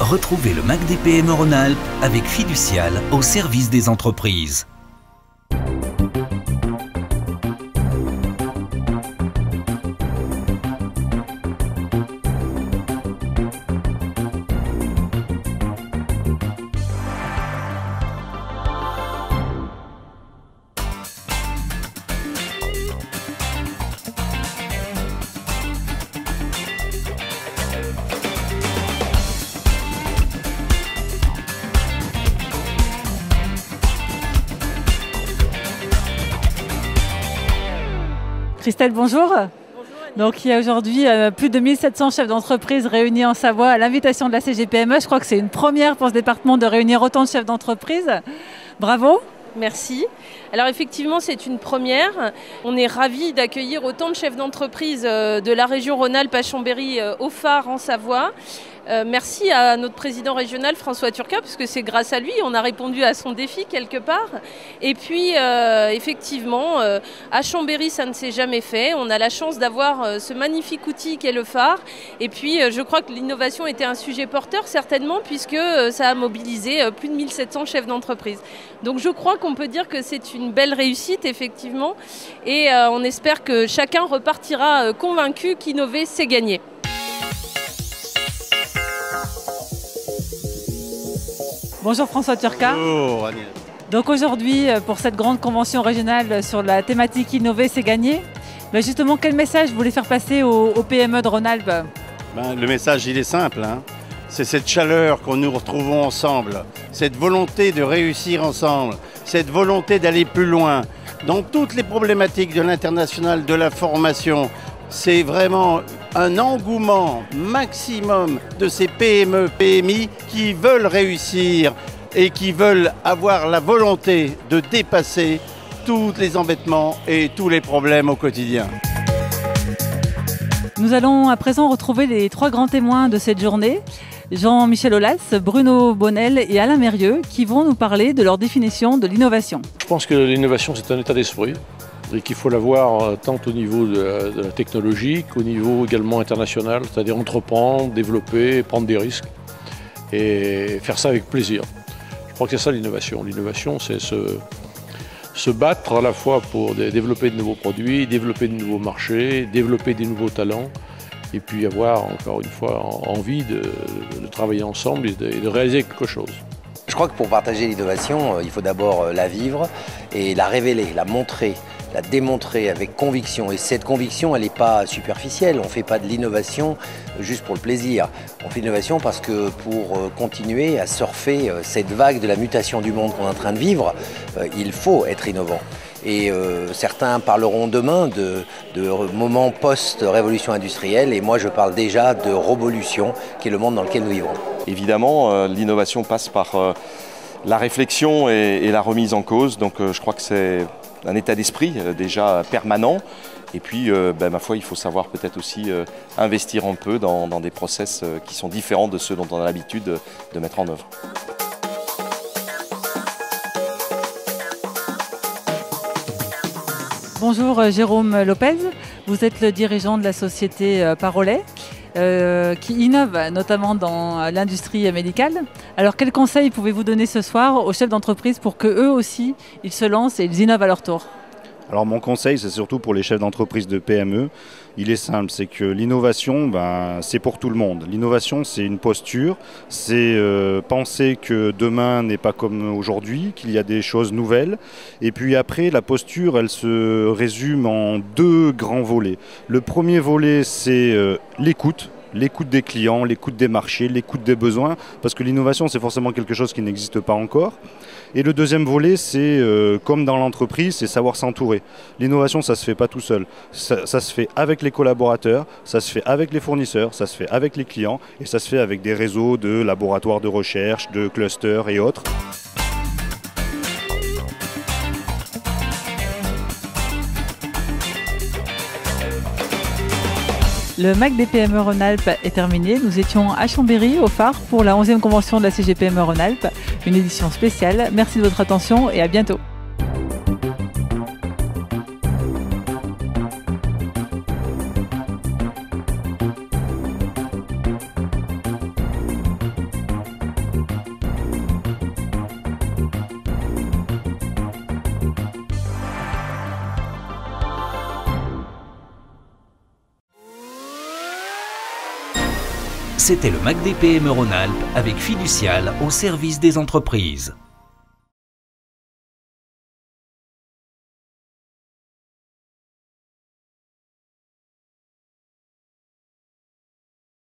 Retrouvez le MAC des PME Rhône-Alpes avec Fiducial au service des entreprises. Christelle, bonjour. Bonjour. Donc il y a aujourd'hui plus de 1700 chefs d'entreprise réunis en Savoie à l'invitation de la CGPME. Je crois que c'est une première pour ce département de réunir autant de chefs d'entreprise. Bravo. Merci. Alors effectivement, c'est une première. On est ravis d'accueillir autant de chefs d'entreprise de la région Rhône-Alpes à Chambéry au phare en Savoie. Merci à notre président régional François Turcat, parce que c'est grâce à lui on a répondu à son défi quelque part. Et puis effectivement, à Chambéry ça ne s'est jamais fait. On a la chance d'avoir ce magnifique outil qu'est le phare. Et puis je crois que l'innovation était un sujet porteur certainement, puisque ça a mobilisé plus de 1700 chefs d'entreprise. Donc je crois qu'on peut dire que c'est une belle réussite effectivement. Et on espère que chacun repartira convaincu qu'innover c'est gagner. Bonjour François Turcat. Bonjour Agnès. Donc aujourd'hui, pour cette grande convention régionale sur la thématique Innover, c'est gagner. Mais justement, quel message vous voulez faire passer aux PME de Rhône-Alpes? Le message, il est simple. C'est cette chaleur qu'on nous retrouvons ensemble, cette volonté de réussir ensemble, cette volonté d'aller plus loin. Dans toutes les problématiques de l'international, de la formation, c'est vraiment un engouement maximum de ces PME, PMI qui veulent réussir et qui veulent avoir la volonté de dépasser tous les embêtements et tous les problèmes au quotidien. Nous allons à présent retrouver les trois grands témoins de cette journée. Jean-Michel Aulas, Bruno Bonnel et Alain Mérieux qui vont nous parler de leur définition de l'innovation. Je pense que l'innovation c'est un état d'esprit et qu'il faut l'avoir tant au niveau de la technologie qu'au niveau également international, c'est-à-dire entreprendre, développer, prendre des risques et faire ça avec plaisir. Je crois que c'est ça l'innovation. L'innovation c'est se battre à la fois pour développer de nouveaux produits, développer de nouveaux marchés, développer des nouveaux talents et puis avoir encore une fois envie de travailler ensemble et de réaliser quelque chose. Je crois que pour partager l'innovation, il faut d'abord la vivre et la révéler, la montrer, la démontrer avec conviction. Et cette conviction, elle n'est pas superficielle. On ne fait pas de l'innovation juste pour le plaisir. On fait de l'innovation parce que pour continuer à surfer cette vague de la mutation du monde qu'on est en train de vivre, il faut être innovant. Et certains parleront demain de moments post-révolution industrielle et moi je parle déjà de revolution qui est le monde dans lequel nous vivons. Évidemment, l'innovation passe par la réflexion et la remise en cause, donc je crois que c'est un état d'esprit déjà permanent. Et puis, ma foi, il faut savoir peut-être aussi investir un peu dans des process qui sont différents de ceux dont on a l'habitude de mettre en œuvre. Bonjour Jérôme Lopez, vous êtes le dirigeant de la société Parolet qui innove notamment dans l'industrie médicale. Alors quels conseils pouvez-vous donner ce soir aux chefs d'entreprise pour qu'eux aussi ils se lancent et ils innovent à leur tour? Alors mon conseil, c'est surtout pour les chefs d'entreprise de PME. Il est simple, c'est que l'innovation, c'est pour tout le monde. L'innovation, c'est une posture, c'est penser que demain n'est pas comme aujourd'hui, qu'il y a des choses nouvelles. Et puis après, la posture, elle se résume en deux grands volets. Le premier volet, c'est l'écoute. L'écoute des clients, l'écoute des marchés, l'écoute des besoins, parce que l'innovation, c'est forcément quelque chose qui n'existe pas encore. Et le deuxième volet, c'est comme dans l'entreprise, c'est savoir s'entourer. L'innovation, ça ne se fait pas tout seul. Ça se fait avec les collaborateurs, ça se fait avec les fournisseurs, ça se fait avec les clients, et ça se fait avec des réseaux de laboratoires de recherche, de clusters et autres. Le MAC des PME Rhône-Alpes est terminé. Nous étions à Chambéry, au phare, pour la 11e convention de la CGPME Rhône-Alpes, une édition spéciale. Merci de votre attention et à bientôt. C'était le MAC des PME Rhône-Alpes avec Fiducial au service des entreprises.